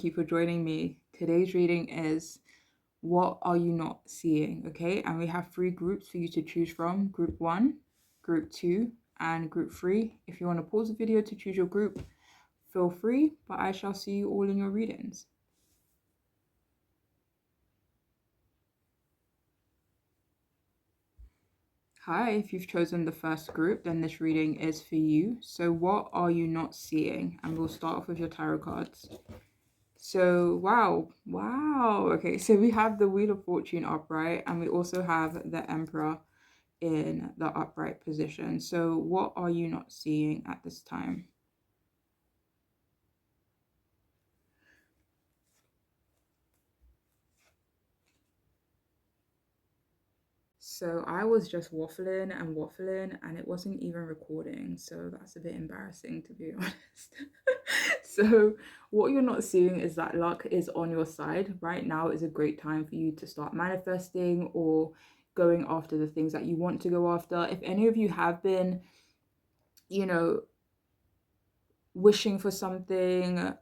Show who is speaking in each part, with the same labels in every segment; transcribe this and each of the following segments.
Speaker 1: thank you for joining me. Today's reading is What Are You Not Seeing? Okay, and we have three groups for you to choose from: Group 1, Group 2, and Group 3. If you want to pause the video to choose your group, feel free, but I shall see you all in your readings. Hi, if you've chosen the first group, then this reading is for you. So what are you not seeing? And we'll start off with your tarot cards. So, wow. Okay, so we have the Wheel of Fortune upright, and we also have the Emperor in the upright position. So, what are you not seeing at this time? So, I was just waffling and it wasn't even recording. So, that's a bit embarrassing, to be honest. So, what you're not seeing is that luck is on your side. Right now is a great time for you to start manifesting or going after the things that you want to go after. If any of you have been, you know, wishing for something,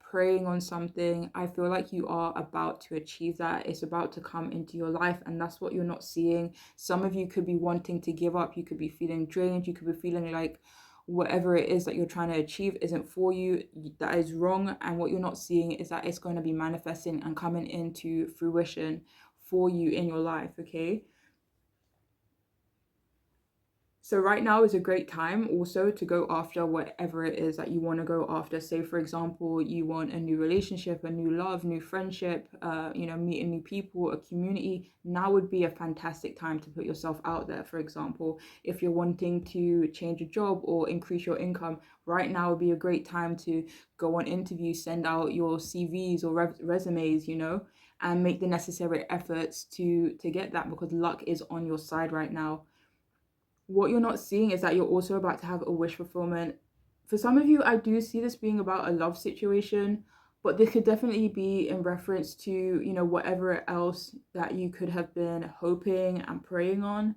Speaker 1: praying on something, I feel like you are about to achieve that. It's about to come into your life, and that's what you're not seeing. Some of you could be wanting to give up. You could be feeling drained. You could be feeling like whatever it is that you're trying to achieve isn't for you. That is wrong. And what you're not seeing is that it's going to be manifesting and coming into fruition for you in your life. Okay. So right now is a great time also to go after whatever it is that you want to go after. Say, for example, you want a new relationship, a new love, new friendship, meeting new people, a community. Now would be a fantastic time to put yourself out there. For example, if you're wanting to change a job or increase your income, right now would be a great time to go on interviews, send out your CVs or resumes, and make the necessary efforts to get that, because luck is on your side right now. What you're not seeing is that you're also about to have a wish fulfillment. For some of you, I do see this being about a love situation, but this could definitely be in reference to, whatever else that you could have been hoping and praying on.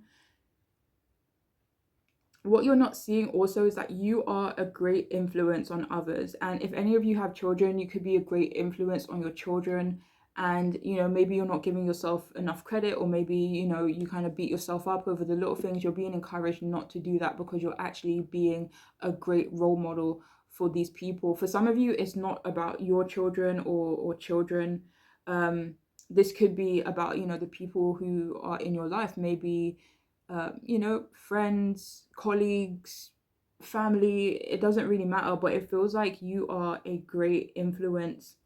Speaker 1: What you're not seeing also is that you are a great influence on others. And if any of you have children, you could be a great influence on your children. And, maybe you're not giving yourself enough credit, or maybe, you kind of beat yourself up over the little things. You're being encouraged not to do that, because you're actually being a great role model for these people. For some of you, it's not about your children or children. This could be about, the people who are in your life, maybe friends, colleagues, family. It doesn't really matter, but it feels like you are a great influence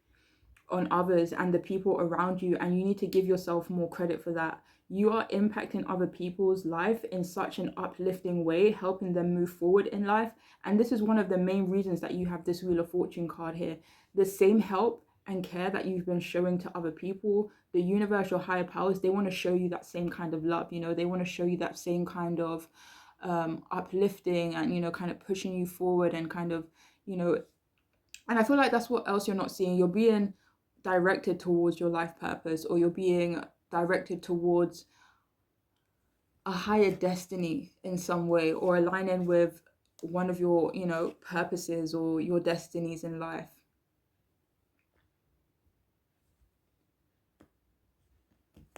Speaker 1: on others and the people around you, and you need to give yourself more credit for that. You are impacting other people's life in such an uplifting way, helping them move forward in life. And this is one of the main reasons that you have this Wheel of Fortune card here. The same help and care that you've been showing to other people, the universe, your higher powers, they want to show you that same kind of love. They want to show you that same kind of uplifting and, kind of pushing you forward and kind of, and I feel like that's what else you're not seeing. You're being directed towards your life purpose, or you're being directed towards a higher destiny in some way, or aligning with one of your, purposes or your destinies in life.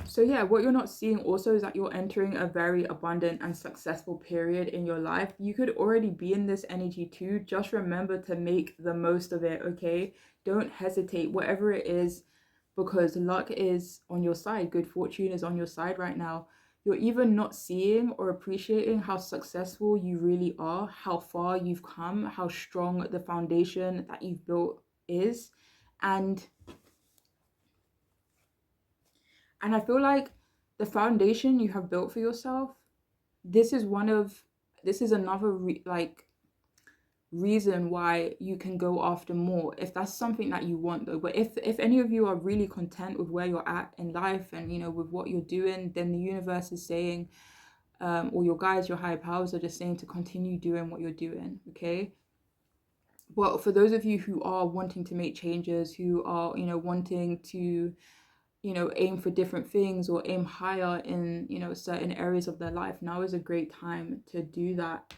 Speaker 1: So yeah, what you're not seeing also is that you're entering a very abundant and successful period in your life. You could already be in this energy too. Just remember to make the most of it, okay? Don't hesitate, whatever it is, because luck is on your side. Good fortune is on your side right now. You're even not seeing or appreciating how successful you really are, how far you've come, how strong the foundation that you've built is. And I feel like the foundation you have built for yourself, this is another reason why you can go after more, if that's something that you want though. But if any of you are really content with where you're at in life and, with what you're doing, then the universe is saying, or your guides, your higher powers are just saying to continue doing what you're doing, okay? But for those of you who are wanting to make changes, who are, wanting to aim for different things or aim higher in, certain areas of their life, now is a great time to do that.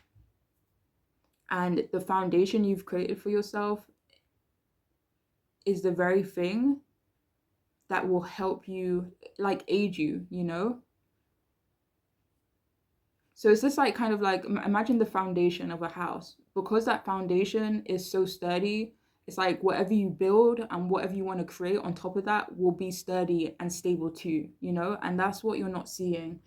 Speaker 1: And the foundation you've created for yourself, is the very thing that will help you, like aid you, So it's just like kind of like imagine the foundation of a house. Because that foundation is so sturdy, it's like whatever you build and whatever you want to create on top of that will be sturdy and stable too, And that's what you're not seeing.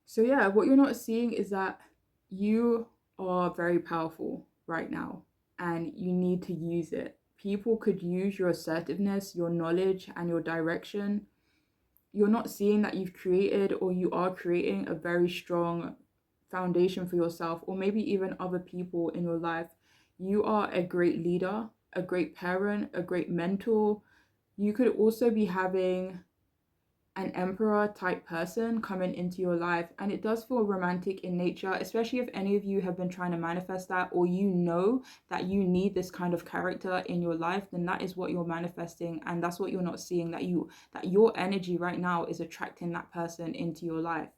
Speaker 1: So yeah, what you're not seeing is that you are very powerful right now and you need to use it. People could use your assertiveness, your knowledge, and your direction. You're not seeing that you've created or you are creating a very strong foundation for yourself or maybe even other people in your life. You are a great leader, a great parent, a great mentor. You could also be having an emperor type person coming into your life, and it does feel romantic in nature, especially if any of you have been trying to manifest that, or that you need this kind of character in your life. Then that is what you're manifesting, and that's what you're not seeing, that your energy right now is attracting that person into your life.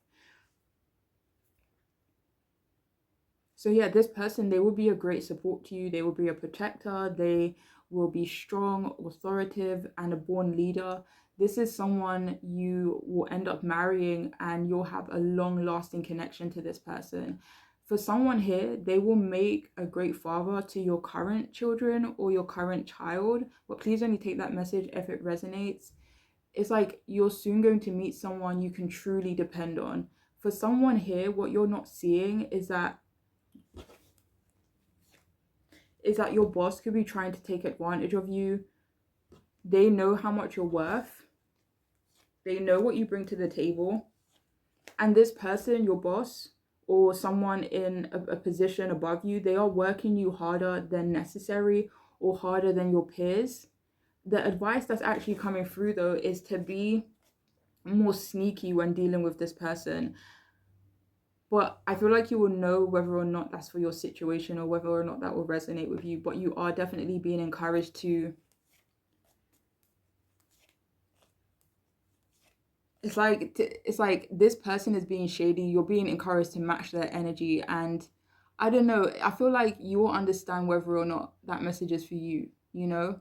Speaker 1: So yeah, this person, they will be a great support to you. They will be a protector. They will be strong, authoritative, and a born leader. This is someone you will end up marrying, and you'll have a long-lasting connection to this person. For someone here, they will make a great father to your current children or your current child, but please only take that message if it resonates. It's like you're soon going to meet someone you can truly depend on. For someone here, what you're not seeing is that your boss could be trying to take advantage of you. They know how much you're worth. They know what you bring to the table. And this person, your boss, or someone in a position above you, they are working you harder than necessary or harder than your peers. The advice that's actually coming through, though, is to be more sneaky when dealing with this person. But I feel like you will know whether or not that's for your situation or whether or not that will resonate with you. But you are definitely being encouraged to... It's like this person is being shady. You're being encouraged to match their energy. And I don't know. I feel like you will understand whether or not that message is for you, you know?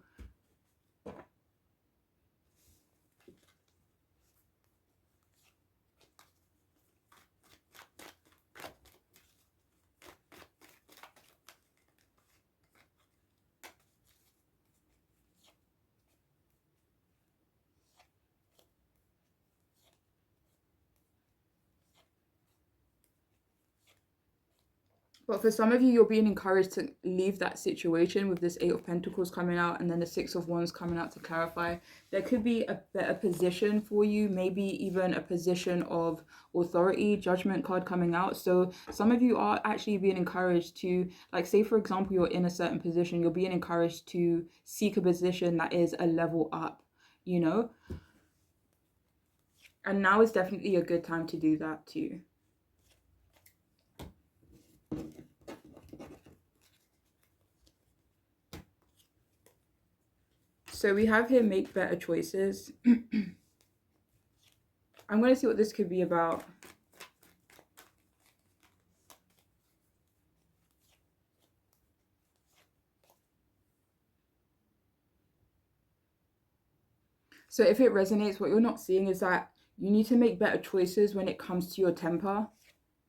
Speaker 1: But for some of you, you're being encouraged to leave that situation with this Eight of Pentacles coming out and then the Six of Wands coming out to clarify. There could be a better position for you, maybe even a position of authority, Judgment card coming out. So some of you are actually being encouraged to, like, say, for example, you're in a certain position, you're being encouraged to seek a position that is a level up, you know? And now is definitely a good time to do that too. So we have here, make better choices. I'm going to see what this could be about. So if it resonates, what you're not seeing is that you need to make better choices when it comes to your temper.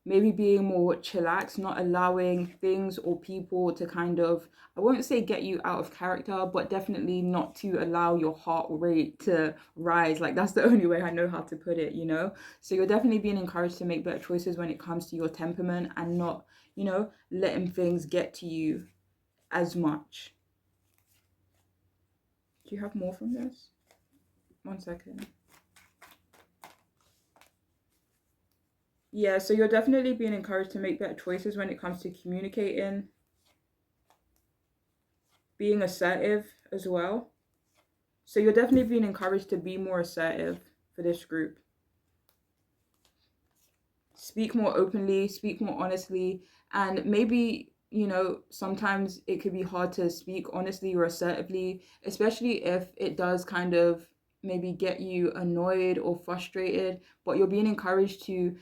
Speaker 1: Maybe being more chillax, not allowing things or people to kind of, I won't say get you out of character, but definitely not to allow your heart rate to rise. Like, that's the only way I know how to put it, you know? So you're definitely being encouraged to make better choices when it comes to your temperament and not, letting things get to you as much. Do you have more from this? 1 second. Yeah, so you're definitely being encouraged to make better choices when it comes to communicating, being assertive as well. So you're definitely being encouraged to be more assertive for this group. Speak more openly, speak more honestly, and maybe, sometimes it could be hard to speak honestly or assertively, especially if it does kind of maybe get you annoyed or frustrated, but you're being encouraged to,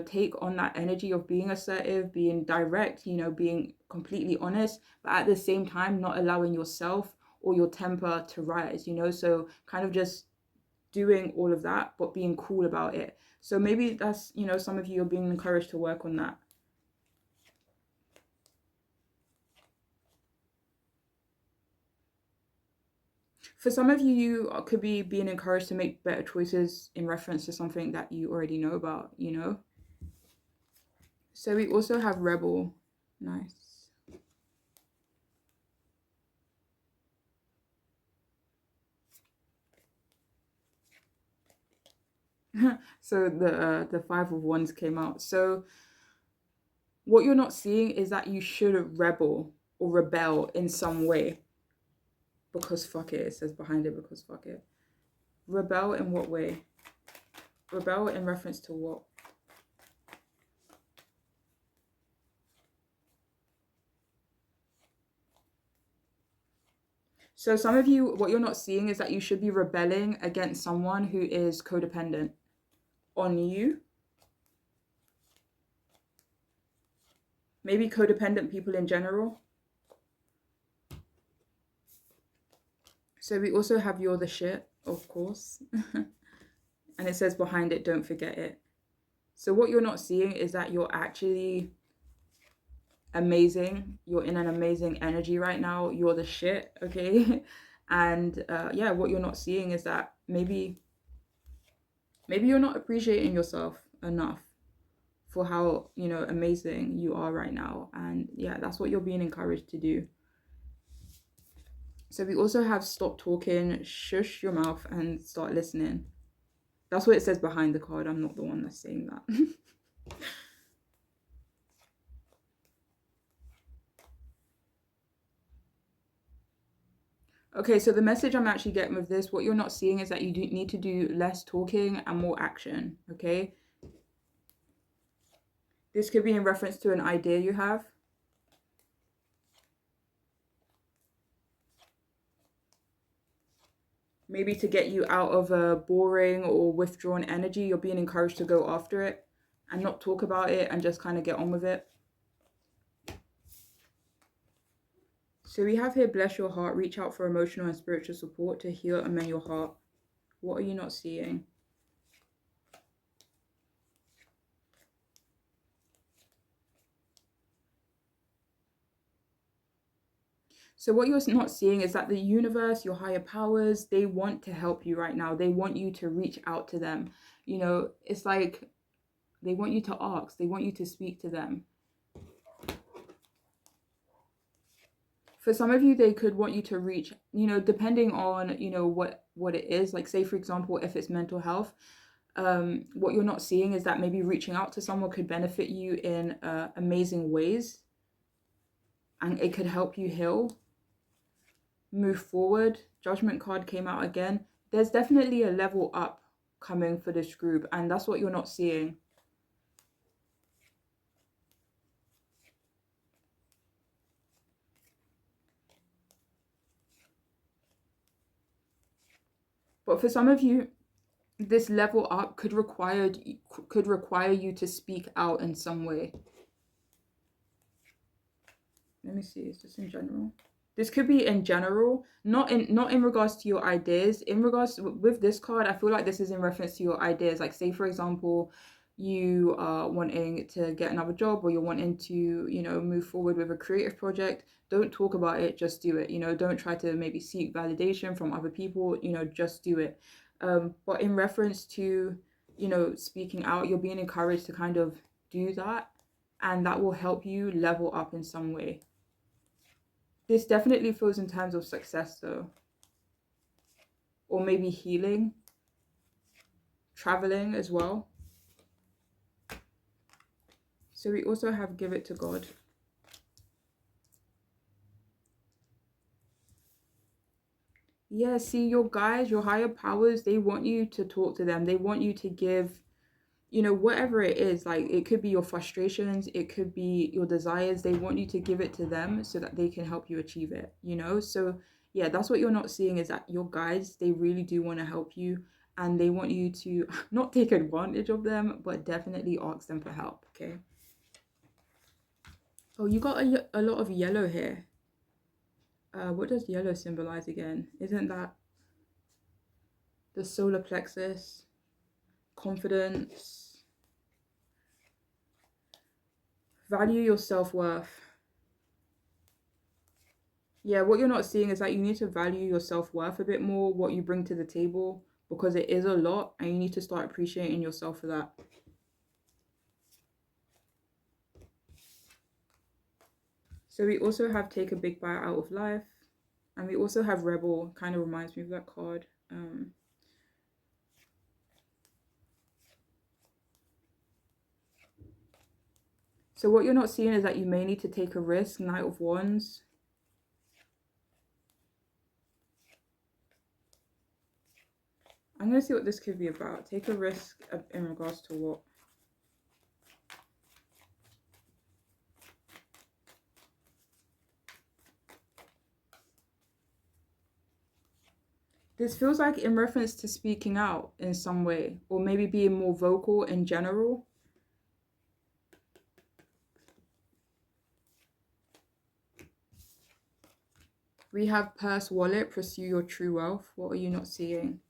Speaker 1: take on that energy of being assertive, being direct, being completely honest, but at the same time, not allowing yourself or your temper to rise, so kind of just doing all of that, but being cool about it. So maybe that's, some of you are being encouraged to work on that. For some of you, you could be being encouraged to make better choices in reference to something that you already know about. So we also have rebel. Nice. So the Five of Wands came out. So what you're not seeing is that you should rebel or rebel in some way. Because fuck it. It says behind it, because fuck it. Rebel in what way? Rebel in reference to what? So some of you, what you're not seeing is that you should be rebelling against someone who is codependent on you. Maybe codependent people in general. So we also have you're the shit, of course. And it says behind it, don't forget it. So what you're not seeing is that you're actually amazing. You're in an amazing energy right now. You're the shit, okay? And yeah, what you're not seeing is that maybe you're not appreciating yourself enough for how, amazing you are right now. And yeah, that's what you're being encouraged to do. So we also have stop talking, shush your mouth, and start listening. That's what it says behind the card. I'm not the one that's saying that. Okay, so the message I'm actually getting with this, what you're not seeing is that you do need to do less talking and more action, okay? This could be in reference to an idea you have. Maybe to get you out of a boring or withdrawn energy, you're being encouraged to go after it and not talk about it and just kind of get on with it. So we have here, bless your heart, reach out for emotional and spiritual support to heal and mend your heart. What are you not seeing? So what you're not seeing is that the universe, your higher powers, they want to help you right now. They want you to reach out to them. It's like they want you to ask. They want you to speak to them. For some of you, they could want you to reach, depending on, what it is. Like, say, for example, if it's mental health, what you're not seeing is that maybe reaching out to someone could benefit you in amazing ways. And it could help you heal, move forward. Judgment card came out again. There's definitely a level up coming for this group, and that's what you're not seeing. But for some of you, this level up could require you to speak out in some way. Let me see, is this in general? This could be in general, not in regards to your ideas. In regards with this card, I feel like this is in reference to your ideas. Like, say for example, you are wanting to get another job, or you're wanting to, move forward with a creative project. Don't talk about it, just do it. Don't try to maybe seek validation from other people, just do it. But in reference to, speaking out, you're being encouraged to kind of do that, and that will help you level up in some way. This definitely feels in terms of success though. Or maybe healing, traveling as well. So we also have give it to God. Yeah, see, your guides, your higher powers, they want you to talk to them. They want you to give, whatever it is. Like, it could be your frustrations, it could be your desires. They want you to give it to them so that they can help you achieve it, So yeah, that's what you're not seeing, is that your guides, they really do want to help you, and they want you to not take advantage of them, but definitely ask them for help, okay? Oh, you got a lot of yellow here. What does yellow symbolize again? Isn't that the solar plexus, confidence, value your self-worth? Yeah, what you're not seeing is that you need to value your self-worth a bit more, what you bring to the table, because it is a lot, and you need to start appreciating yourself for that. So we also have take a big bite out of life, and we also have rebel. Kind of reminds me of that card. So what you're not seeing is that you may need to take a risk. Knight of Wands. I'm going to see what this could be about. Take a risk in regards to what? This feels like in reference to speaking out in some way, or maybe being more vocal in general. We have purse, wallet, pursue your true wealth. What are you not seeing?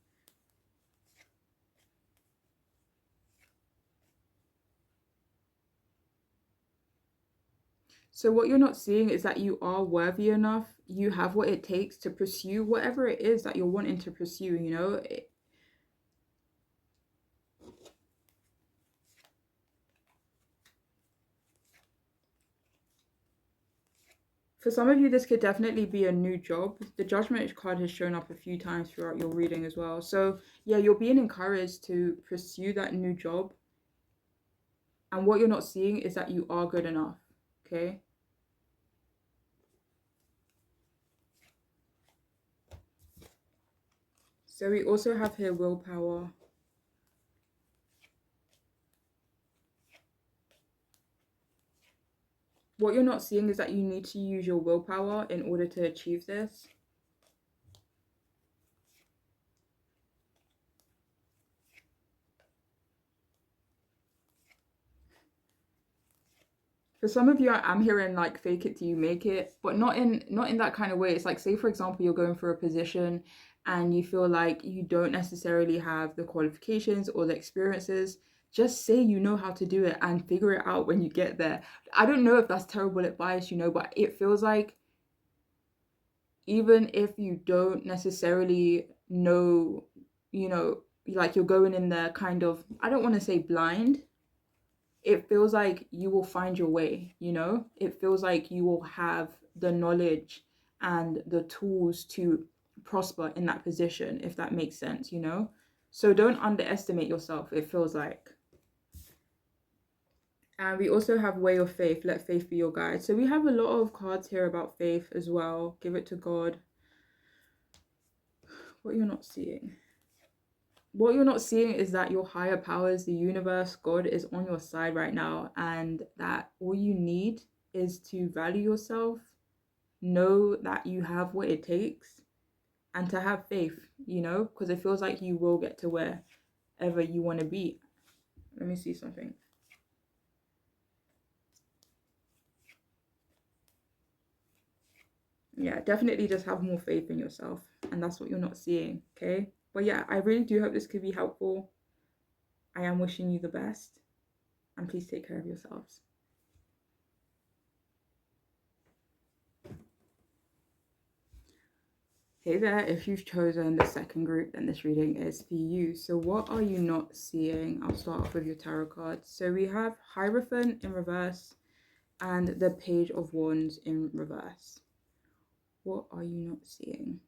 Speaker 1: So what you're not seeing is that you are worthy enough. You have what it takes to pursue whatever it is that you're wanting to pursue, you know? For some of you, this could definitely be a new job. The Judgment card has shown up a few times throughout your reading as well. So yeah, you're being encouraged to pursue that new job. And what you're not seeing is that you are good enough, okay? So we also have here willpower. What you're not seeing is that you need to use your willpower in order to achieve this. For some of you, I'm hearing like fake it till you make it, but not in that kind of way. It's like, say for example, you're going for a position and you feel like you don't necessarily have the qualifications or the experiences. Just say you know how to do it and figure it out when you get there. I don't know if that's terrible advice, you know, but it feels like even if you don't necessarily know, you know, like you're going in there kind of, I don't want to say blind, it feels like you will find your way, you know? It feels like you will have the knowledge and the tools to prosper in that position, if that makes sense, you know? So don't underestimate yourself, it feels like. And we also have way of faith, let faith be your guide. So we have a lot of cards here about faith as well. Give it to God. What you're not seeing. What you're not seeing is that your higher powers, the universe, God is on your side right now, and that all you need is to value yourself, know that you have what it takes, and to have faith, you know, because it feels like you will get to wherever you want to be. Let me see something. Yeah, definitely just have more faith in yourself, and that's what you're not seeing, okay? But yeah, I really do hope this could be helpful. I am wishing you the best, and please take care of yourselves. Hey there, if you've chosen the second group, then this reading is for you. So what are you not seeing? I'll start off with your tarot cards. So we have Hierophant in reverse and the Page of Wands in reverse. What are you not seeing?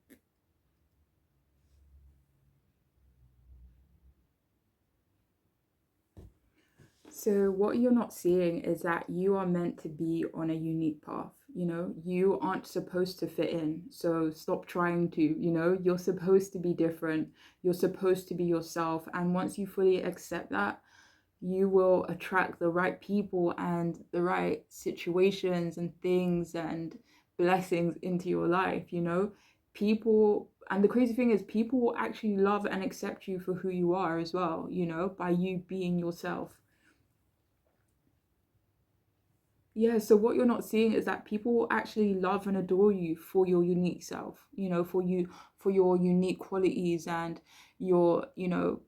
Speaker 1: So what you're not seeing is that you are meant to be on a unique path. You know, you aren't supposed to fit in. So stop trying to, you know, you're supposed to be different. You're supposed to be yourself. And once you fully accept that, you will attract the right people and the right situations and things and blessings into your life, you know. people, and the crazy thing is people will actually love and accept you for who you are as well, you know, by you being yourself. Yeah, so what you're not seeing is that people will actually love and adore you for your unique self, you know, for your unique qualities and your, you know,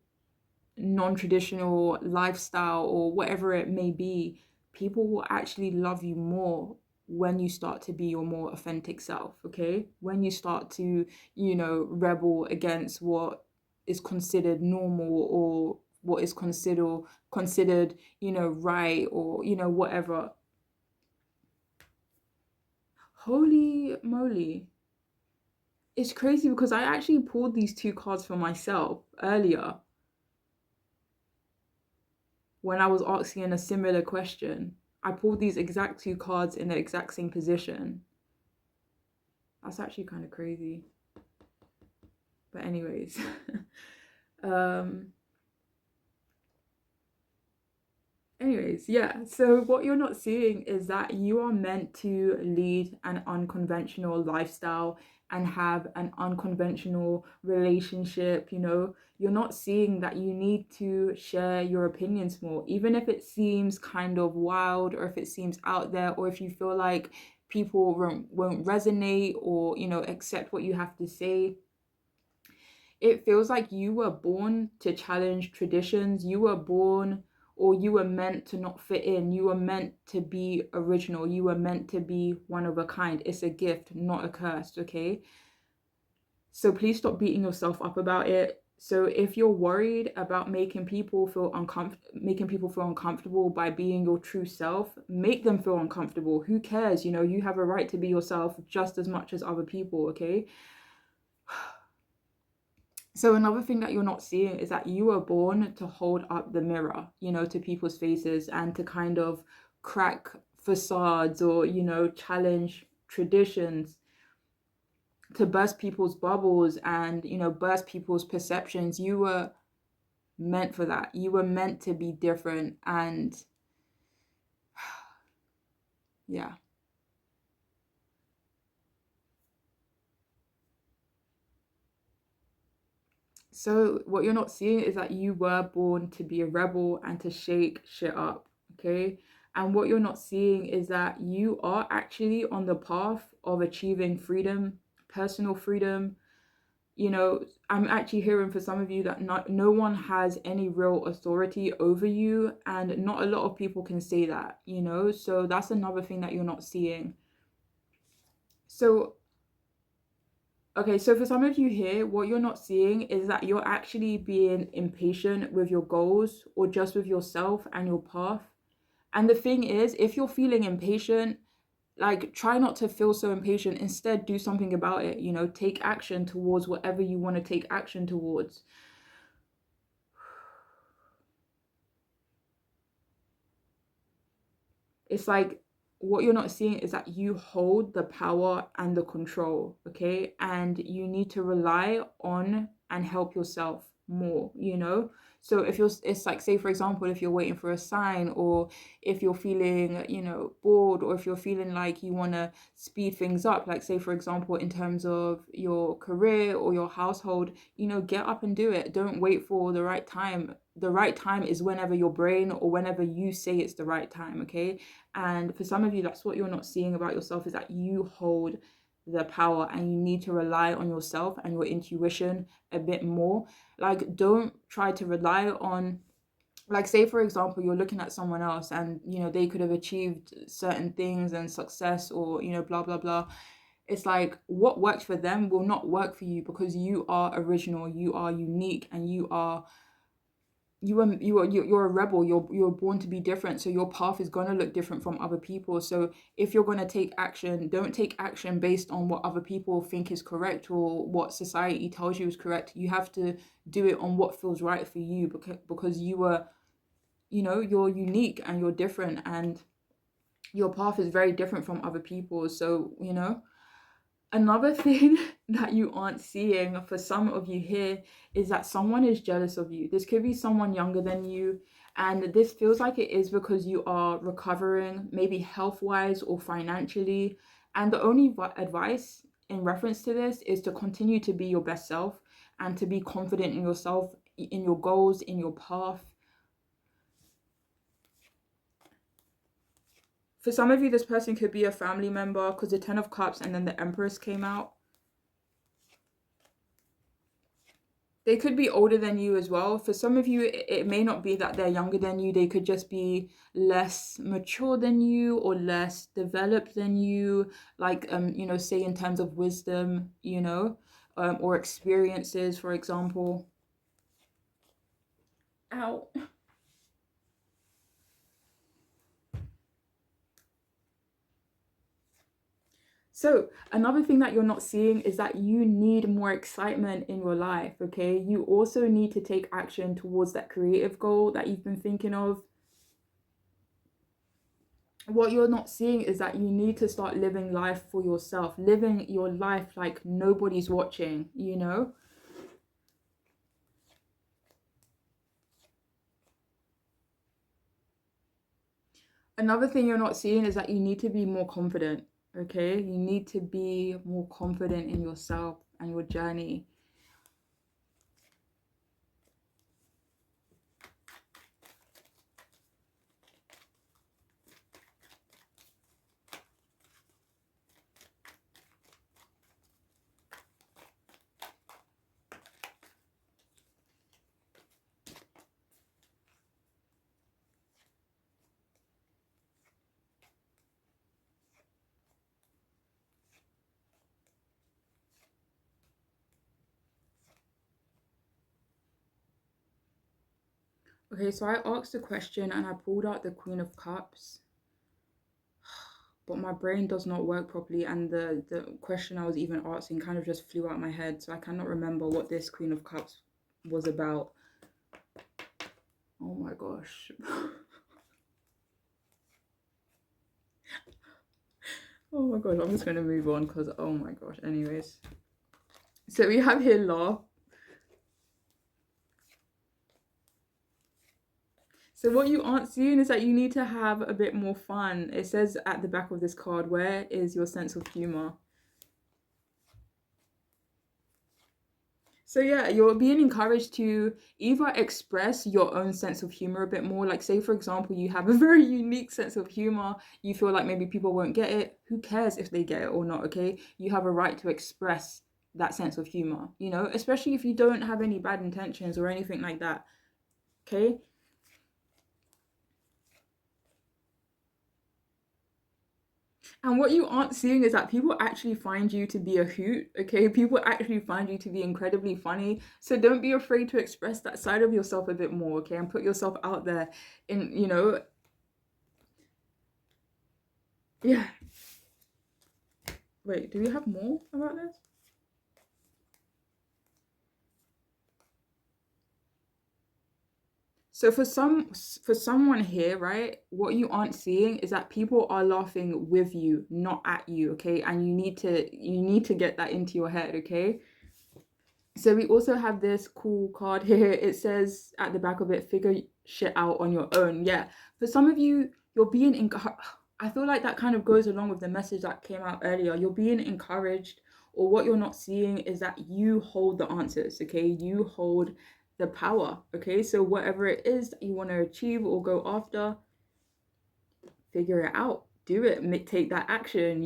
Speaker 1: non-traditional lifestyle or whatever it may be. People will actually love you more when you start to be your more authentic self, okay? When you start to, you know, rebel against what is considered normal or what is considered, you know, right, or, you know, whatever. Holy moly. It's crazy because I actually pulled these two cards for myself earlier when I was asking a similar question. I pulled these exact two cards in the exact same position. That's actually kind of crazy. But anyways, um yeah. So what you're not seeing is that you are meant to lead an unconventional lifestyle and have an unconventional relationship, you know. You're not seeing that you need to share your opinions more, even if it seems kind of wild or if it seems out there or if you feel like people won't resonate or, you know, accept what you have to say. It feels like you were born to challenge traditions. You were born, or you were meant to not fit in. You were meant to be original. You were meant to be one of a kind. It's a gift, not a curse, okay? So please stop beating yourself up about it. So if you're worried about making people feel uncomfortable by being your true self, make them feel uncomfortable. Who cares? You know, you have a right to be yourself just as much as other people, okay? So another thing that you're not seeing is that you were born to hold up the mirror, you know, to people's faces and to kind of crack facades or, you know, challenge traditions, to burst people's bubbles and, you know, burst people's perceptions. You were meant for that. You were meant to be different. And yeah. So what you're not seeing is that you were born to be a rebel and to shake shit up, okay? And what you're not seeing is that you are actually on the path of achieving freedom, personal freedom. You know, I'm actually hearing for some of you that no one has any real authority over you, and not a lot of people can say that, you know? So that's another thing that you're not seeing. So okay, so for some of you here, what you're not seeing is that you're actually being impatient with your goals or just with yourself and your path. And the thing is, if you're feeling impatient, like try not to feel so impatient. Instead, do something about it. You know, take action towards whatever you want to take action towards. It's like what you're not seeing is that you hold the power and the control, okay? And you need to rely on and help yourself more, you know? So if you're, it's like, say, for example, if you're waiting for a sign, or if you're feeling, you know, bored, or if you're feeling like you want to speed things up, like, say, for example, in terms of your career or your household, you know, get up and do it. Don't wait for the right time. The right time is whenever your brain or whenever you say it's the right time, okay? And for some of you, that's what you're not seeing about yourself, is that you hold the power and you need to rely on yourself and your intuition a bit more. Like, don't try to rely on, like, say, for example, you're looking at someone else and, you know, they could have achieved certain things and success or, you know, blah, blah, blah. It's like what works for them will not work for you, because you are original, you are unique, and you're a rebel. You're born to be different, so your path is going to look different from other people. So if you're going to take action, don't take action based on what other people think is correct or what society tells you is correct. You have to do it on what feels right for you, because you are, you know, you're unique and you're different, and your path is very different from other people's. So, you know, another thing that you aren't seeing for some of you here is that someone is jealous of you. This could be someone younger than you, and this feels like it is because you are recovering, maybe health wise or financially. And the only advice in reference to this is to continue to be your best self and to be confident in yourself, in your goals, in your path. For some of you, this person could be a family member because the Ten of Cups and then the Empress came out. They could be older than you as well. For some of you, it may not be that they're younger than you. They could just be less mature than you or less developed than you. Like, say in terms of wisdom, or experiences, for example. Ow. So another thing that you're not seeing is that you need more excitement in your life, okay? You also need to take action towards that creative goal that you've been thinking of. What you're not seeing is that you need to start living life for yourself, living your life like nobody's watching, Another thing you're not seeing is that you need to be more confident, okay? You need to be more confident in yourself and your journey. Okay, so I asked a question and I pulled out the Queen of Cups, but my brain does not work properly, and the question I was even asking kind of just flew out my head, so I cannot remember what this Queen of Cups was about. Oh my gosh. Oh my gosh, I'm just going to move on because, oh my gosh, anyways. So we have here love. So what you aren't seeing is that you need to have a bit more fun. It says at the back of this card, where is your sense of humor? So yeah, you're being encouraged to either express your own sense of humor a bit more. Like say, for example, you have a very unique sense of humor. You feel like maybe people won't get it. Who cares if they get it or not, okay? You have a right to express that sense of humor, especially if you don't have any bad intentions or anything like that, okay? And what you aren't seeing is that people actually find you to be a hoot, okay? People actually find you to be incredibly funny. So don't be afraid to express that side of yourself a bit more, okay? And put yourself out there in, yeah. Wait, do we have more about this? So for someone here, right, what you aren't seeing is that people are laughing with you, not at you, okay? And you need to get that into your head, okay? So we also have this cool card here. It says at the back of it, figure shit out on your own. Yeah. For some of you, you're being I feel like that kind of goes along with the message that came out earlier. You're being encouraged, or what you're not seeing is that you hold the answers, okay? You hold the power, okay? So whatever it is that you want to achieve or go after, figure it out. Do it. Take that action,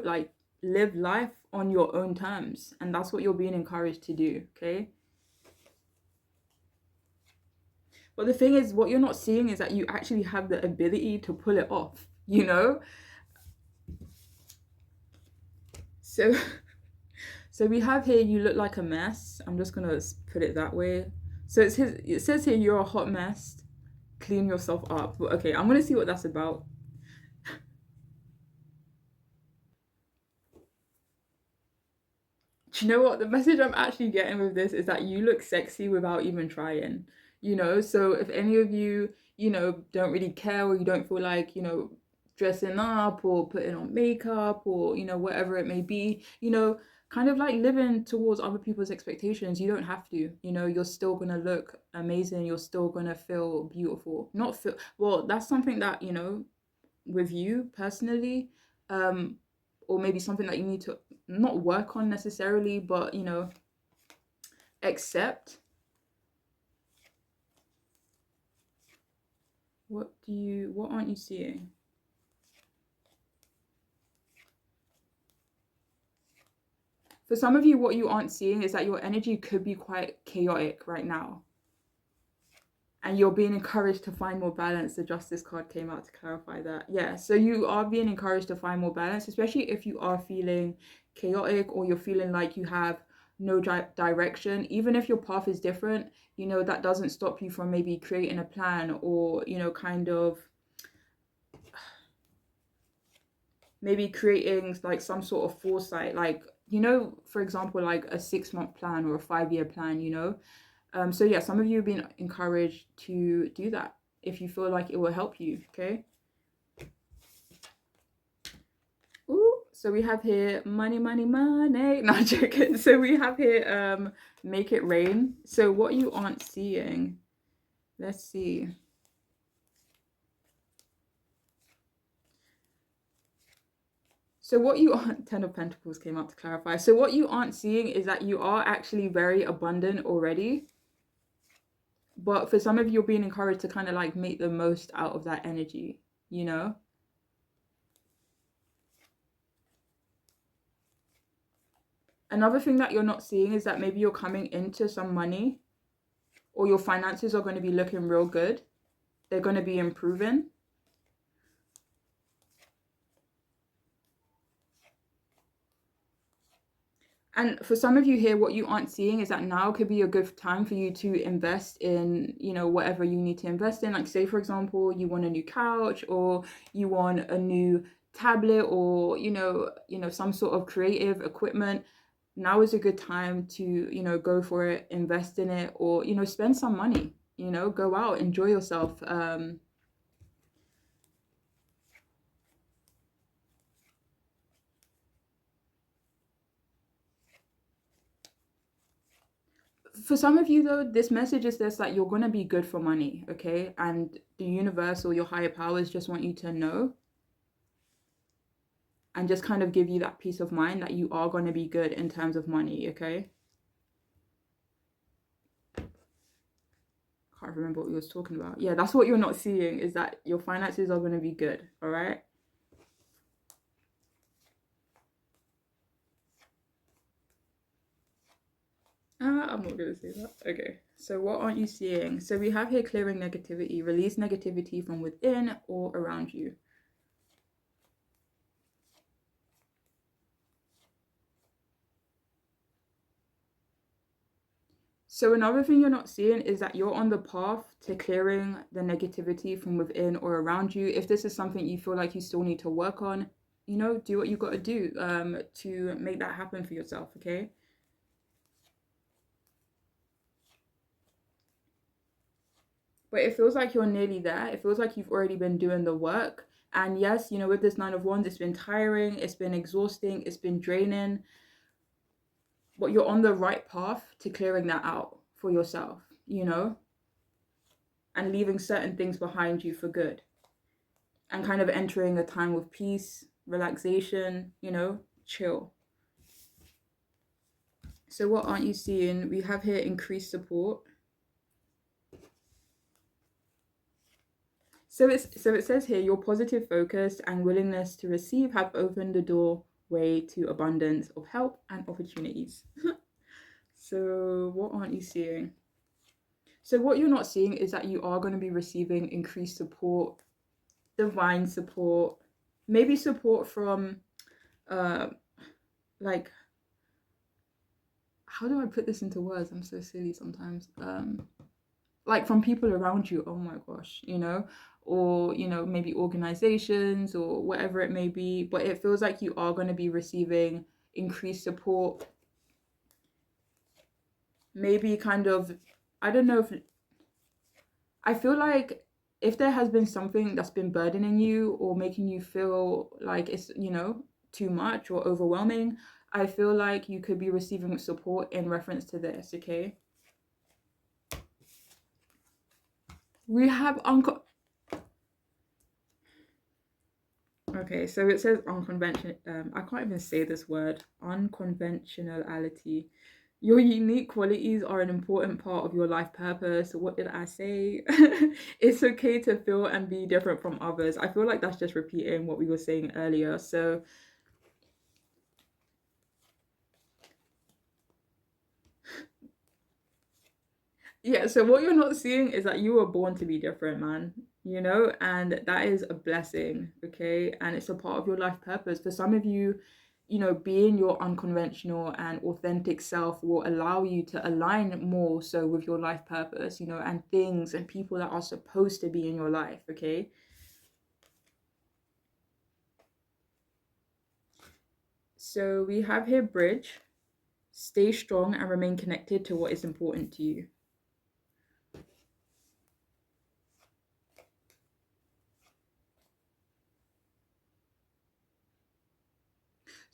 Speaker 1: like live life on your own terms. And that's what you're being encouraged to do, okay? But the thing is, what you're not seeing is that you actually have the ability to pull it off, So, so we have here, you look like a mess. I'm just gonna put it that way. So it says here, you're a hot mess. Clean yourself up. Okay, I'm gonna see what that's about. Do you know what? The message I'm actually getting with this is that you look sexy without even trying, So if any of you, don't really care or you don't feel like, dressing up or putting on makeup or, whatever it may be, kind of like living towards other people's expectations. You don't have to, you're still gonna look amazing. You're still gonna feel beautiful. Not feel, well, that's something that, with you personally, or maybe something that you need to not work on necessarily, but accept. What aren't you seeing? For some of you, what you aren't seeing is that your energy could be quite chaotic right now. And you're being encouraged to find more balance. The Justice card came out to clarify that. Yeah, so you are being encouraged to find more balance, especially if you are feeling chaotic or you're feeling like you have no direction. Even if your path is different, that doesn't stop you from maybe creating a plan or, kind of maybe creating like some sort of foresight, like, for example, like a 6-month plan or a 5-year plan, So yeah, some of you have been encouraged to do that if you feel like it will help you, okay? Ooh, so we have here money, money, money. No, I'm joking. So we have here make it rain. So what you aren't seeing, let's see. So what you aren't, 10 of Pentacles came up to clarify. So what you aren't seeing is that you are actually very abundant already. But for some of you, you're being encouraged to kind of like make the most out of that energy, Another thing that you're not seeing is that maybe you're coming into some money or your finances are going to be looking real good. They're going to be improving. And for some of you here, what you aren't seeing is that now could be a good time for you to invest in, whatever you need to invest in. Like say, for example, you want a new couch or you want a new tablet or, some sort of creative equipment. Now is a good time to, go for it, invest in it, or, spend some money, go out, enjoy yourself. For some of you though, this message is this, that you're going to be good for money, okay? And the universe or your higher powers just want you to know and just kind of give you that peace of mind that you are going to be good in terms of money, okay? Can't remember what we was talking about. Yeah, that's what you're not seeing, is that your finances are going to be good, all right? I'm not going to say that. Okay, so what aren't you seeing? So we have here clearing negativity, release negativity from within or around you. So another thing you're not seeing is that you're on the path to clearing the negativity from within or around you. If this is something you feel like you still need to work on, do what you got to do to make that happen for yourself, okay? But it feels like you're nearly there. It feels like you've already been doing the work. And yes, with this 9 of Wands, it's been tiring, it's been exhausting, it's been draining. But you're on the right path to clearing that out for yourself, and leaving certain things behind you for good. And kind of entering a time of peace, relaxation, chill. So what aren't you seeing? We have here increased support. So it says here, your positive focus and willingness to receive have opened the doorway to abundance of help and opportunities. So what aren't you seeing? So what you're not seeing is that you are going to be receiving increased support, divine support, maybe support from like, how do I put this into words? I'm so silly sometimes. Like from people around you, oh my gosh, or maybe organizations or whatever it may be, but it feels like you are going to be receiving increased support. Maybe kind of, I don't know, if I feel like if there has been something that's been burdening you or making you feel like it's too much or overwhelming, I feel like you could be receiving support in reference to this, okay? We have okay, Okay, so it says unconventional. I can't even say this word. Unconventionality. Your unique qualities are an important part of your life purpose. What did I say? It's okay to feel and be different from others. I feel like that's just repeating what we were saying earlier. So, yeah, so what you're not seeing is that you were born to be different, man. And that is a blessing, okay? And it's a part of your life purpose. For some of you, being your unconventional and authentic self will allow you to align more so with your life purpose, and things and people that are supposed to be in your life, okay? So we have here bridge, stay strong and remain connected to what is important to you.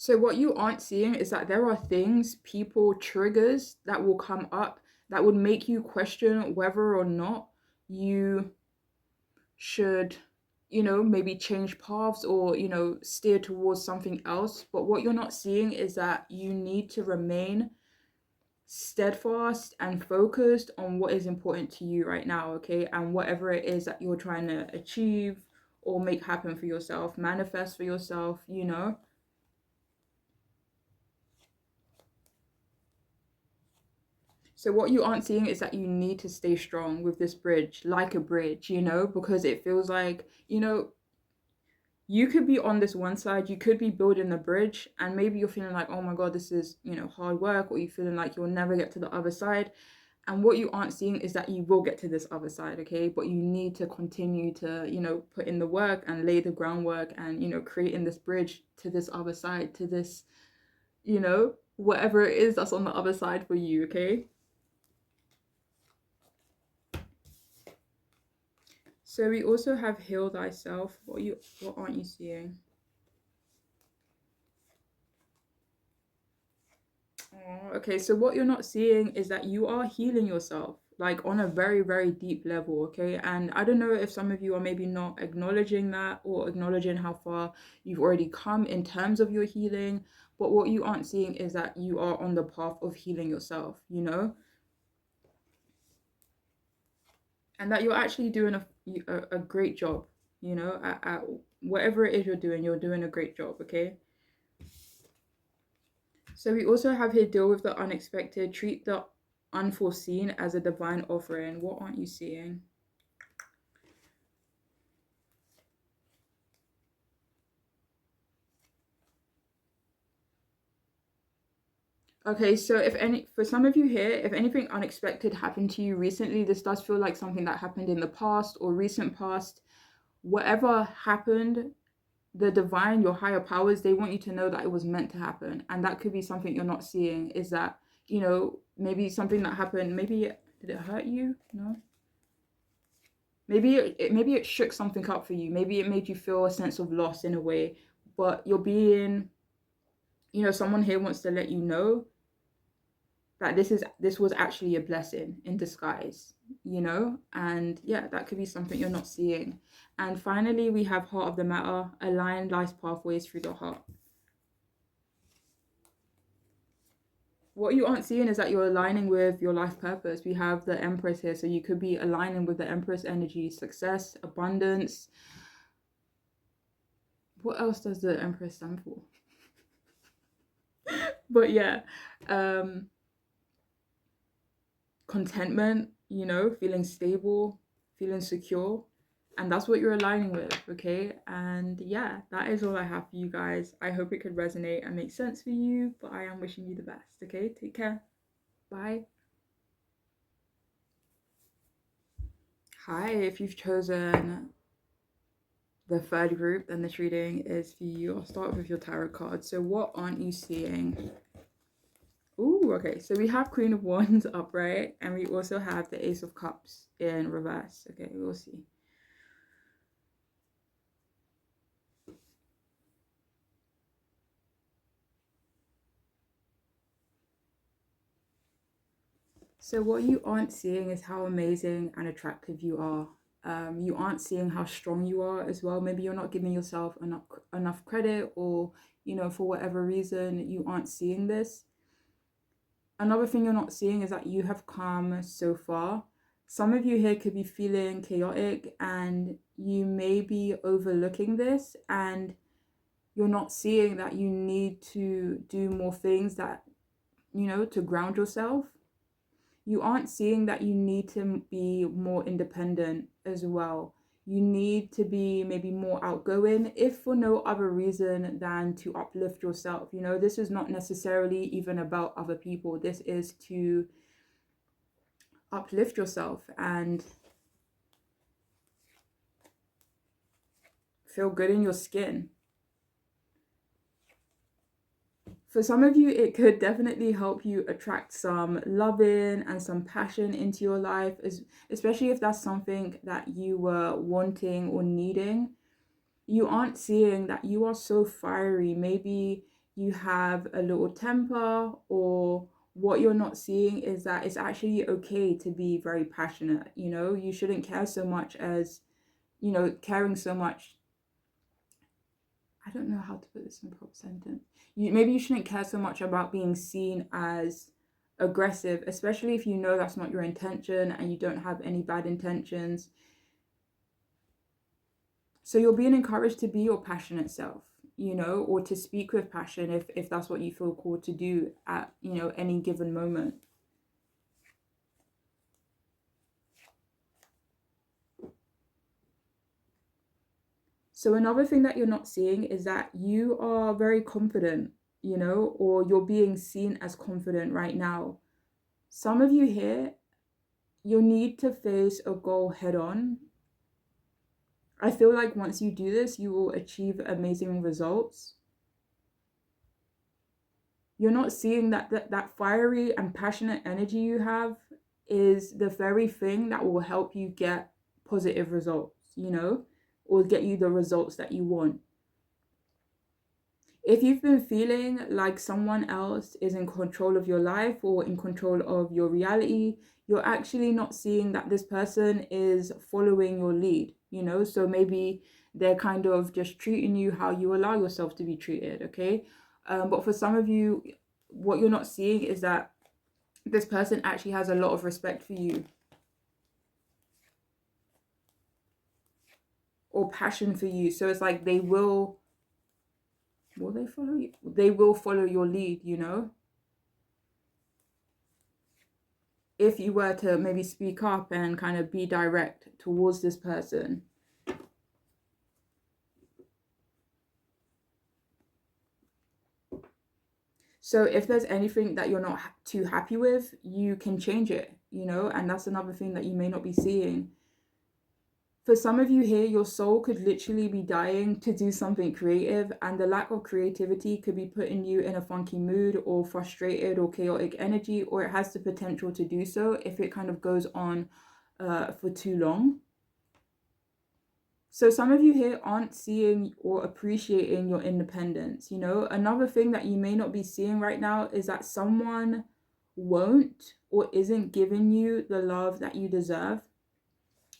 Speaker 1: So what you aren't seeing is that there are things, people, triggers that will come up that would make you question whether or not you should, maybe change paths or, steer towards something else. But what you're not seeing is that you need to remain steadfast and focused on what is important to you right now, okay? And whatever it is that you're trying to achieve or make happen for yourself, manifest for yourself. So what you aren't seeing is that you need to stay strong with this bridge, like a bridge, because it feels like, you could be on this one side, you could be building a bridge, and maybe you're feeling like, oh my God, this is, hard work, or you're feeling like you'll never get to the other side. And what you aren't seeing is that you will get to this other side, okay? But you need to continue to, put in the work and lay the groundwork and, creating this bridge to this other side, to this, whatever it is that's on the other side for you, okay? So we also have heal thyself. What aren't you seeing? Oh, okay, so what you're not seeing is that you are healing yourself, like on a very, very deep level, okay? And I don't know if some of you are maybe not acknowledging that or acknowledging how far you've already come in terms of your healing, but what you aren't seeing is that you are on the path of healing yourself, and that you're actually doing a great job, at whatever it is you're doing a great job, okay? So we also have here deal with the unexpected, treat the unforeseen as a divine offering. What aren't you seeing? Okay, so for some of you here, if anything unexpected happened to you recently, this does feel like something that happened in the past or recent past. Whatever happened, the divine, your higher powers, they want you to know that it was meant to happen. And that could be something you're not seeing, is that, maybe something that happened, did it hurt you? No? Maybe it shook something up for you. Maybe it made you feel a sense of loss in a way, but you're being, someone here wants to let you know that this was actually a blessing in disguise. And yeah, that could be something you're not seeing. And finally, we have heart of the matter, align life's pathways through the heart. What you aren't seeing is that you're aligning with your life purpose. We have the Empress here, so you could be aligning with the Empress energy, success, abundance. What else does the Empress stand for? But yeah, contentment, feeling stable, feeling secure. And that's what you're aligning with, okay? And yeah, that is all I have for you guys. I hope it could resonate and make sense for you, but I am wishing you the best, okay? Take care. Bye. Hi, if you've chosen the third group, then this reading is for you. I'll start with your tarot card. So what aren't you seeing? Ooh, okay. So we have Queen of Wands upright, and we also have the Ace of Cups in reverse. Okay, we'll see. So what you aren't seeing is how amazing and attractive you are. You aren't seeing how strong you are as well. Maybe you're not giving yourself enough credit, or for whatever reason you aren't seeing this. Another thing you're not seeing is that you have come so far. Some of you here could be feeling chaotic, and you may be overlooking this, and you're not seeing that you need to do more things that, to ground yourself. You aren't seeing that you need to be more independent as well. You need to be maybe more outgoing, if for no other reason than to uplift yourself. This is not necessarily even about other people. This is to uplift yourself and feel good in your skin. For some of you, it could definitely help you attract some loving and some passion into your life, especially if that's something that you were wanting or needing. You aren't seeing that you are so fiery. Maybe you have a little temper, or what you're not seeing is that it's actually okay to be very passionate. You shouldn't care so much as, caring so much. I don't know how to put this in a proper sentence. Maybe you shouldn't care so much about being seen as aggressive, especially if you know that's not your intention and you don't have any bad intentions. So you're being encouraged to be your passionate self, or to speak with passion if that's what you feel called to do at, any given moment. So another thing that you're not seeing is that you are very confident, or you're being seen as confident right now. Some of you here, you'll need to face a goal head on. I feel like once you do this, you will achieve amazing results. You're not seeing that fiery and passionate energy you have is the very thing that will help you get positive results, or get you the results that you want. If you've been feeling like someone else is in control of your life or in control of your reality, you're actually not seeing that this person is following your lead, So maybe they're kind of just treating you how you allow yourself to be treated, okay? But for some of you, what you're not seeing is that this person actually has a lot of respect for you, or passion for you. So it's like will they follow you? They will follow your lead, if you were to maybe speak up and kind of be direct towards this person. So if there's anything that you're not too happy with, you can change it, and that's another thing that you may not be seeing. For some of you here, your soul could literally be dying to do something creative, and the lack of creativity could be putting you in a funky mood or frustrated or chaotic energy, or it has the potential to do so if it kind of goes on for too long. So some of you here aren't seeing or appreciating your independence. Another thing that you may not be seeing right now is that someone won't or isn't giving you the love that you deserve.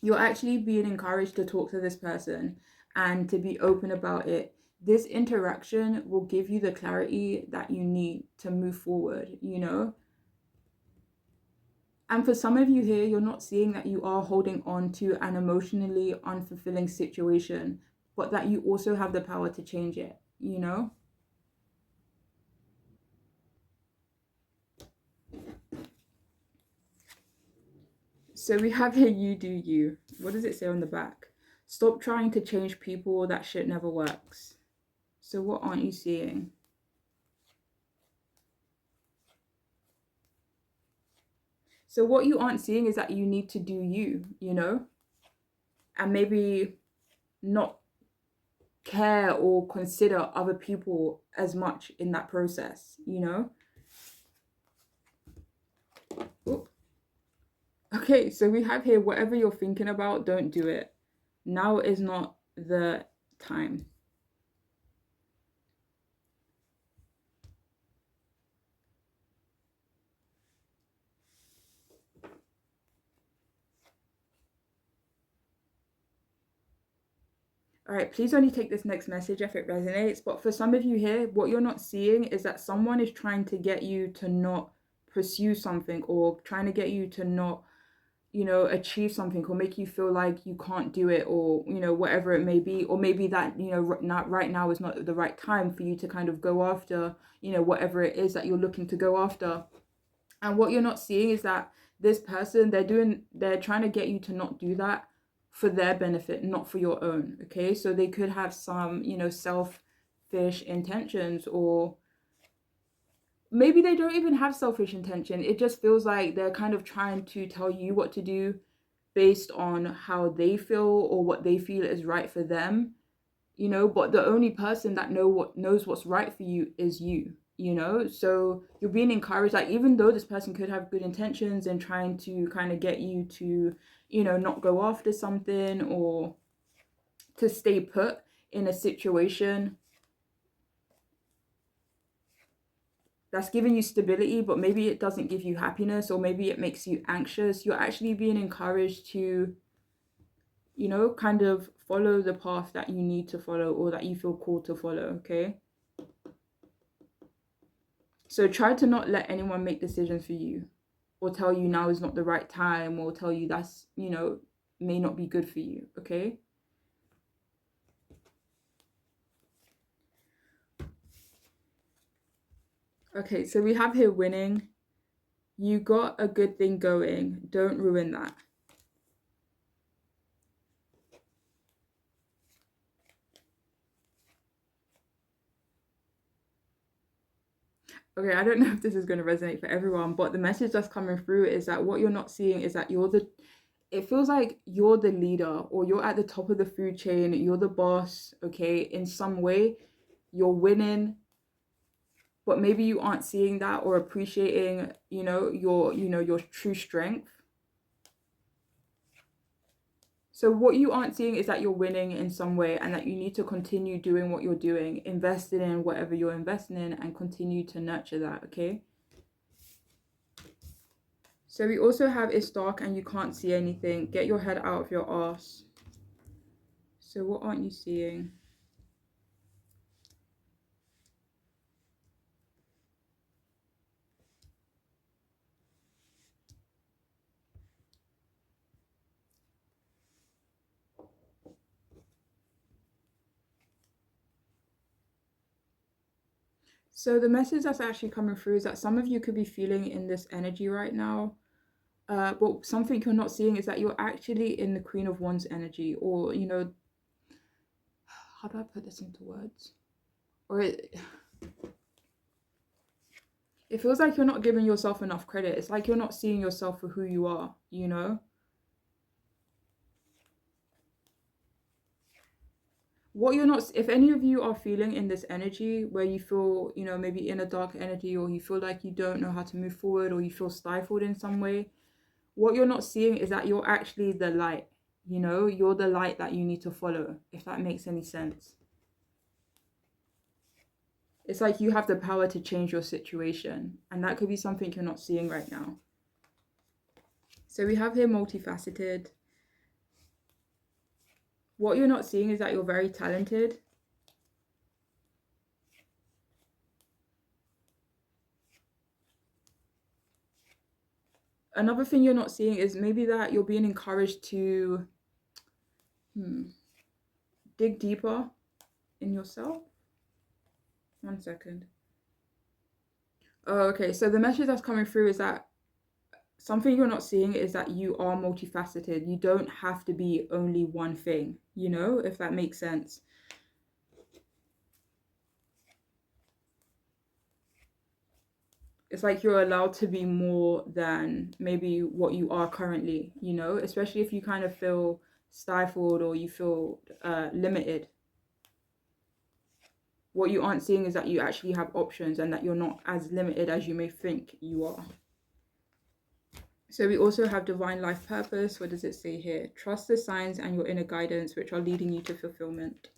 Speaker 1: You're actually being encouraged to talk to this person and to be open about it. This interaction will give you the clarity that you need to move forward, And for some of you here, you're not seeing that you are holding on to an emotionally unfulfilling situation, but that you also have the power to change it, So we have here, you do you. What does it say on the back? Stop trying to change people. That shit never works. So what aren't you seeing? So what you aren't seeing is that you need to do you, and maybe not care or consider other people as much in that process, Oop. Okay, so we have here, whatever you're thinking about, don't do it. Now is not the time. All right, please only take this next message if it resonates. But for some of you here, what you're not seeing is that someone is trying to get you to not pursue something, or trying to get you to not, achieve something, or make you feel like you can't do it, or, whatever it may be. Or maybe that, not right now is not the right time for you to kind of go after, whatever it is that you're looking to go after. And what you're not seeing is that this person, they're trying to get you to not do that for their benefit, not for your own. Okay. So they could have some, selfish intentions, or maybe they don't even have selfish intention. It just feels like they're kind of trying to tell you what to do based on how they feel, or what they feel is right for them. But the only person that knows what's right for you is you. So you're being encouraged, like, even though this person could have good intentions and trying to kind of get you to, not go after something, or to stay put in a situation that's giving you stability, but maybe it doesn't give you happiness, or maybe it makes you anxious. You're actually being encouraged to, kind of follow the path that you need to follow, or that you feel called to follow. Okay. So try to not let anyone make decisions for you, or tell you now is not the right time, or tell you that's, may not be good for you. Okay. Okay, so we have here winning. You got a good thing going. Don't ruin that. Okay, I don't know if this is going to resonate for everyone, but the message that's coming through is that what you're not seeing is that it feels like you're the leader, or you're at the top of the food chain, you're the boss, okay? In some way, you're winning, but maybe you aren't seeing that, or appreciating, your true strength. So what you aren't seeing is that you're winning in some way, and that you need to continue doing what you're doing, investing in whatever you're investing in, and continue to nurture that, okay? So we also have it's dark and you can't see anything. Get your head out of your ass. So what aren't you seeing? So the message that's actually coming through is that some of you could be feeling in this energy right now. But something you're not seeing is that you're actually in the Queen of Wands energy, or, how do I put this into words? Or it feels like you're not giving yourself enough credit. It's like you're not seeing yourself for who you are, What you're not, if any of you are feeling in this energy where you feel, maybe in a dark energy, or you feel like you don't know how to move forward, or you feel stifled in some way, what you're not seeing is that you're actually the light, you're the light that you need to follow, if that makes any sense. It's like you have the power to change your situation, and that could be something you're not seeing right now. So we have here multifaceted. What you're not seeing is that you're very talented. Another thing you're not seeing is maybe that you're being encouraged to dig deeper in yourself. 1 second. Oh, okay. So the message that's coming through is that something you're not seeing is that you are multifaceted. You don't have to be only one thing, if that makes sense. It's like you're allowed to be more than maybe what you are currently, especially if you kind of feel stifled, or you feel limited. What you aren't seeing is that you actually have options, and that you're not as limited as you may think you are. So we also have divine life purpose. What does it say here? Trust the signs and your inner guidance, which are leading you to fulfillment.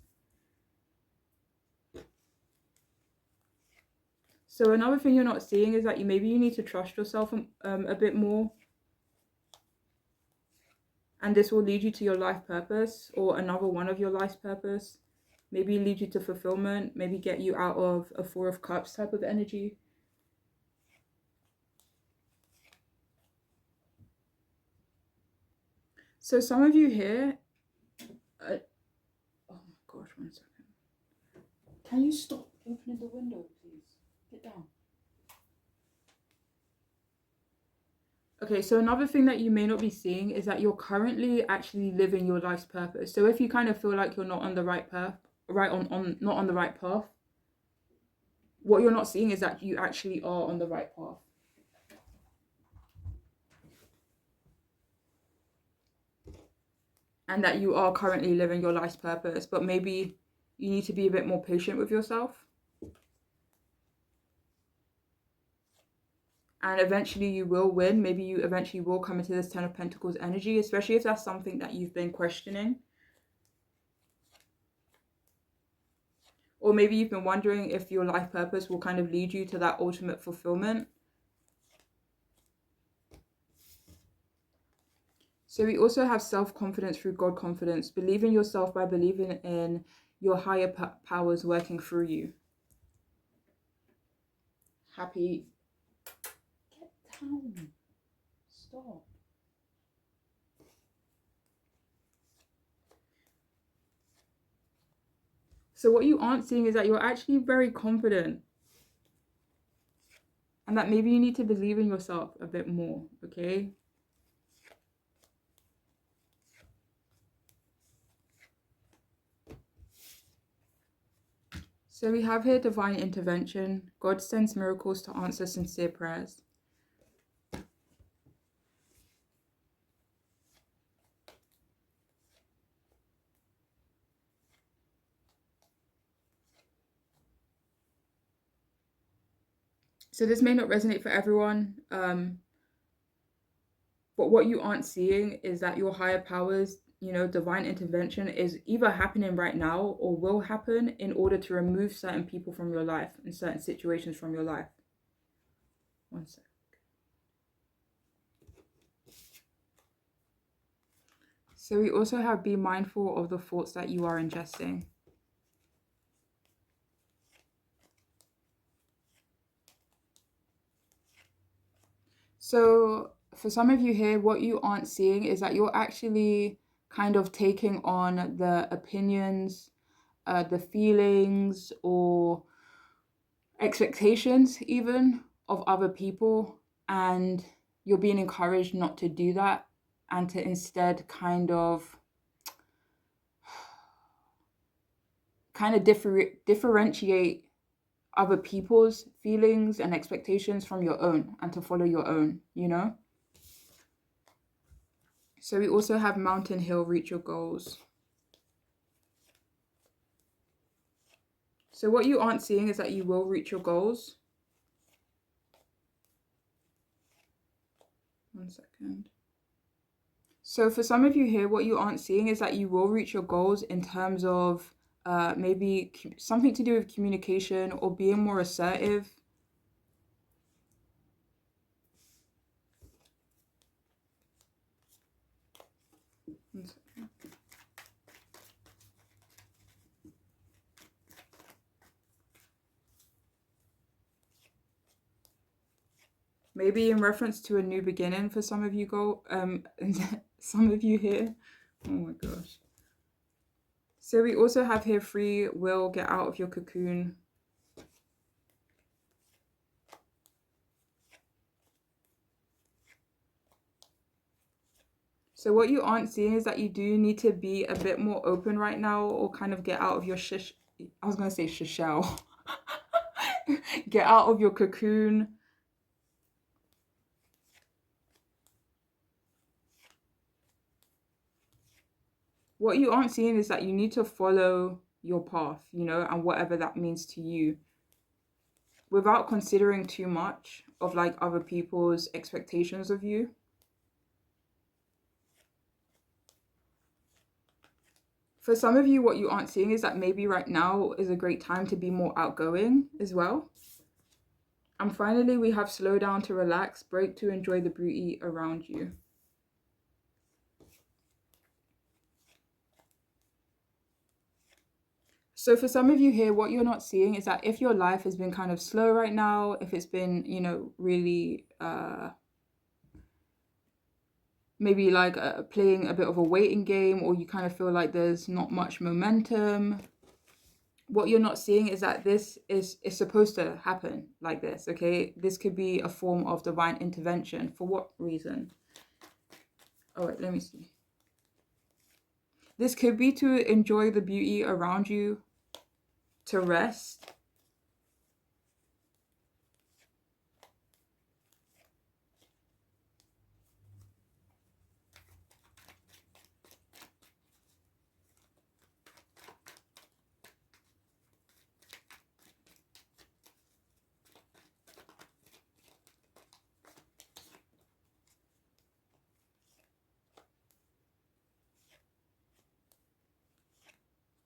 Speaker 1: So another thing you're not seeing is that maybe you need to trust yourself a bit more. And this will lead you to your life purpose or another one of your life's purpose. Maybe lead you to fulfillment, maybe get you out of a Four of Cups type of energy. So some of you here, oh my gosh, 1 second. Can you stop opening the window, please? Get down. Okay, so another thing that you may not be seeing is that you're currently actually living your life's purpose. So if you kind of feel like you're not on the right path, not on the right path, what you're not seeing is that you actually are on the right path. And that you are currently living your life's purpose, but maybe you need to be a bit more patient with yourself. And eventually you will win. Maybe you eventually will come into this Ten of Pentacles energy, especially if that's something that you've been questioning. Or maybe you've been wondering if your life purpose will kind of lead you to that ultimate fulfillment. So we also have self-confidence through God confidence. Believe in yourself by believing in your higher powers working through you. Happy. Get down. Stop. So what you aren't seeing is that you're actually very confident. And that maybe you need to believe in yourself a bit more, okay? So we have here divine intervention. God sends miracles to answer sincere prayers. So this may not resonate for everyone, but what you aren't seeing is that your higher powers, divine intervention is either happening right now or will happen in order to remove certain people from your life and certain situations from your life. 1 sec. So we also have be mindful of the thoughts that you are ingesting. So for some of you here, what you aren't seeing is that you're actually kind of taking on the opinions, the feelings or expectations even of other people, and you're being encouraged not to do that and to instead kind of differentiate other people's feelings and expectations from your own and to follow your own, So we also have mountain, hill, reach your goals. So what you aren't seeing is that you will reach your goals. 1 second. So for some of you here, what you aren't seeing is that you will reach your goals in terms of maybe something to do with communication or being more assertive. Maybe in reference to a new beginning for some of you some of you here. Oh my gosh. So we also have here free will, get out of your cocoon. So what you aren't seeing is that you do need to be a bit more open right now, or kind of get out of your I was going to say shell. Get out of your cocoon. What you aren't seeing is that you need to follow your path, and whatever that means to you, without considering too much of like other people's expectations of you. For some of you, what you aren't seeing is that maybe right now is a great time to be more outgoing as well. And finally, we have slow down to relax, break to enjoy the beauty around you. So for some of you here, what you're not seeing is that if your life has been kind of slow right now, if it's been, really maybe like playing a bit of a waiting game, or you kind of feel like there's not much momentum, what you're not seeing is that this is supposed to happen like this, okay? This could be a form of divine intervention. For what reason? Oh, wait, let me see. This could be to enjoy the beauty around you, to rest.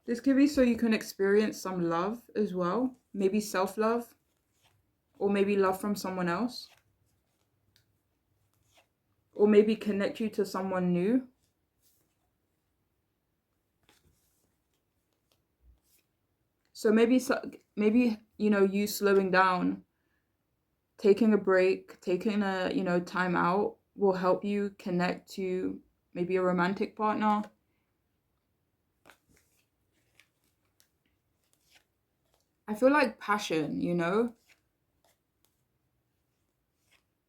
Speaker 1: This could be so you can experience some love as well. Maybe self-love, or maybe love from someone else. Or maybe connect you to someone new. So maybe you slowing down, taking a break, taking a, time out will help you connect to maybe a romantic partner. I feel like passion,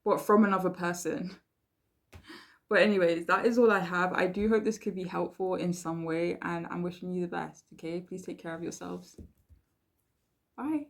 Speaker 1: but from another person. But anyways, that is all I have. I do hope this could be helpful in some way, and I'm wishing you the best, okay? Please take care of yourselves. Bye.